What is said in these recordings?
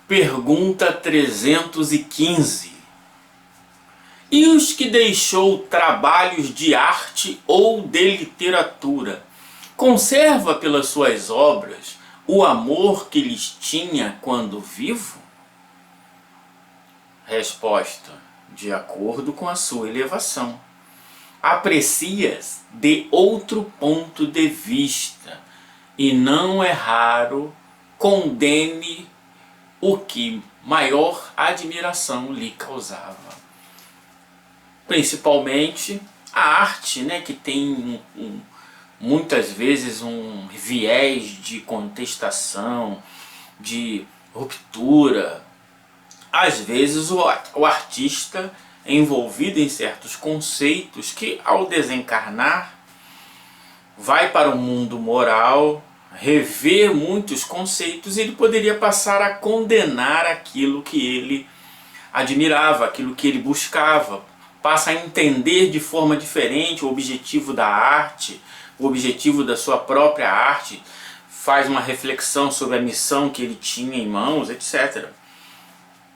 Pergunta 315. E os que deixou trabalhos de arte ou de literatura, conserva pelas suas obras o amor que lhes tinha quando vivo? Resposta: de acordo com a sua elevação. Aprecias de outro ponto de vista, e não é raro condene o que maior admiração lhe causava. Principalmente a arte, né, que tem muitas vezes um viés de contestação, de ruptura. Às vezes o artista é envolvido em certos conceitos que, ao desencarnar, vai para o mundo moral, rever muitos conceitos, e ele poderia passar a condenar aquilo que ele admirava, aquilo que ele buscava, passa a entender de forma diferente o objetivo da arte, o objetivo da sua própria arte, faz uma reflexão sobre a missão que ele tinha em mãos, etc.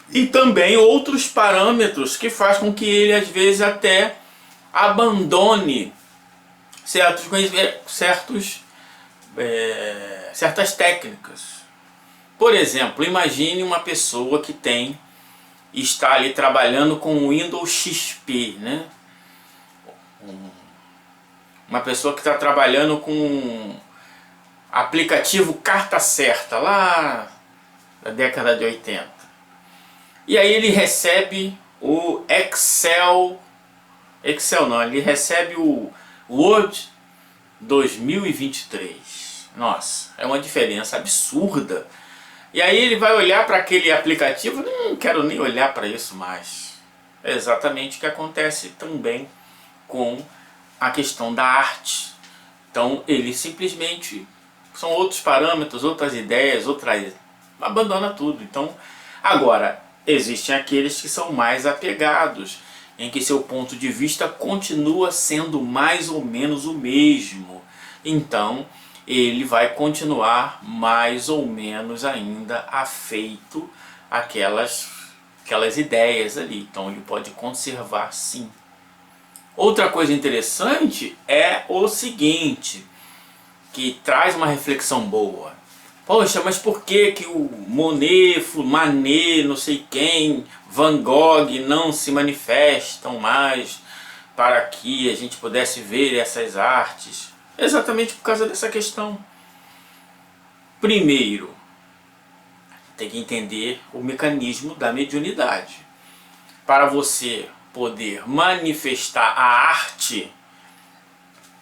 E também outros parâmetros que faz com que ele às vezes até abandone certas técnicas. Por exemplo, imagine uma pessoa que está ali trabalhando com o Windows XP, né? Uma pessoa que está trabalhando com aplicativo Carta Certa, lá da década de 80. E aí ele recebe o ele recebe o Word 2023. Nossa, é uma diferença absurda. E aí ele vai olhar para aquele aplicativo, não quero nem olhar para isso mais. É exatamente o que acontece também com a questão da arte. Então ele simplesmente, são outros parâmetros, outras ideias, abandona tudo. Então, agora, existem aqueles que são mais apegados, em que seu ponto de vista continua sendo mais ou menos o mesmo. Então, ele vai continuar mais ou menos ainda afeito àquelas ideias ali. Então ele pode conservar, sim. Outra coisa interessante é o seguinte, que traz uma reflexão boa. Poxa, mas por que que o Monet, Manet, não sei quem, Van Gogh não se manifestam mais para que a gente pudesse ver essas artes? Exatamente por causa dessa questão. Primeiro, tem que entender o mecanismo da mediunidade. Para você poder manifestar a arte,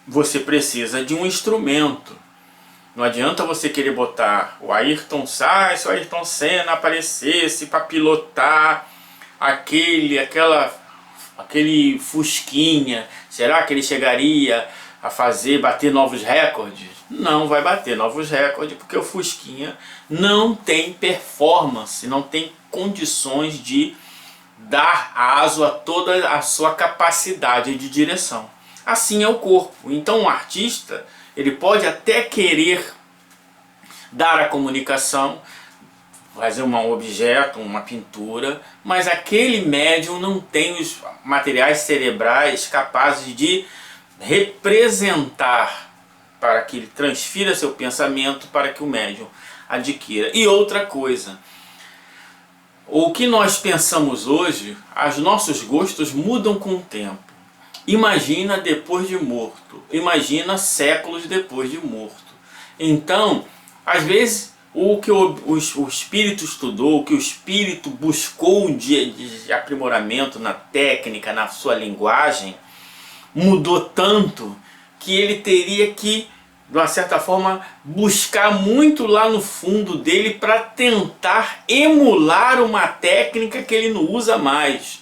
você precisa de um instrumento. Não adianta você querer botar o Ayrton Sainz, o Ayrton Senna aparecesse para pilotar aquele Fusquinha. Será que ele chegaria a bater novos recordes? Não vai bater novos recordes, porque o Fusquinha não tem performance, não tem condições de dar aso a toda a sua capacidade de direção. Assim é o corpo. Então o artista, ele pode até querer dar a comunicação, fazer um objeto, uma pintura, mas aquele médium não tem os materiais cerebrais capazes de representar, para que ele transfira seu pensamento para que o médium adquira. E outra coisa, o que nós pensamos hoje, os nossos gostos mudam com o tempo. Imagina depois de morto, imagina séculos depois de morto. Então, às vezes, o que o espírito estudou, o que o espírito buscou de aprimoramento na técnica, na sua linguagem, mudou tanto que ele teria que, de uma certa forma, buscar muito lá no fundo dele para tentar emular uma técnica que ele não usa mais.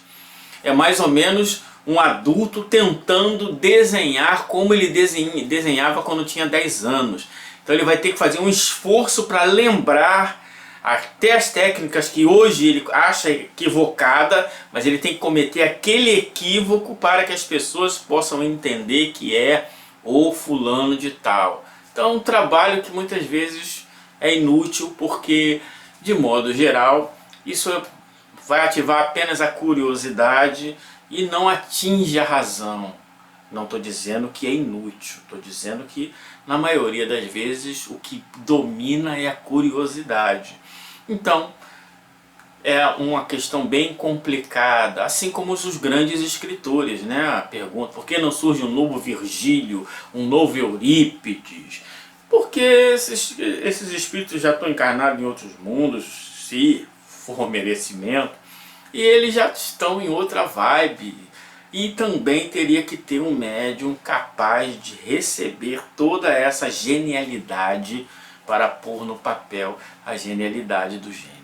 É mais ou menos um adulto tentando desenhar como ele desenhava quando tinha 10 anos. Então ele vai ter que fazer um esforço para lembrar até as técnicas que hoje ele acha equivocada, mas ele tem que cometer aquele equívoco para que as pessoas possam entender que é o fulano de tal. Então é um trabalho que muitas vezes é inútil, porque de modo geral Isso vai ativar apenas a curiosidade e não atinge a razão. Não estou dizendo que é inútil, estou dizendo que na maioria das vezes o que domina é a curiosidade. Então, é uma questão bem complicada, assim como os grandes escritores, né? A pergunta, por que não surge um novo Virgílio, um novo Eurípides? Porque esses espíritos já estão encarnados em outros mundos, se for merecimento, e eles já estão em outra vibe. E também teria que ter um médium capaz de receber toda essa genialidade para pôr no papel a genialidade do gênio.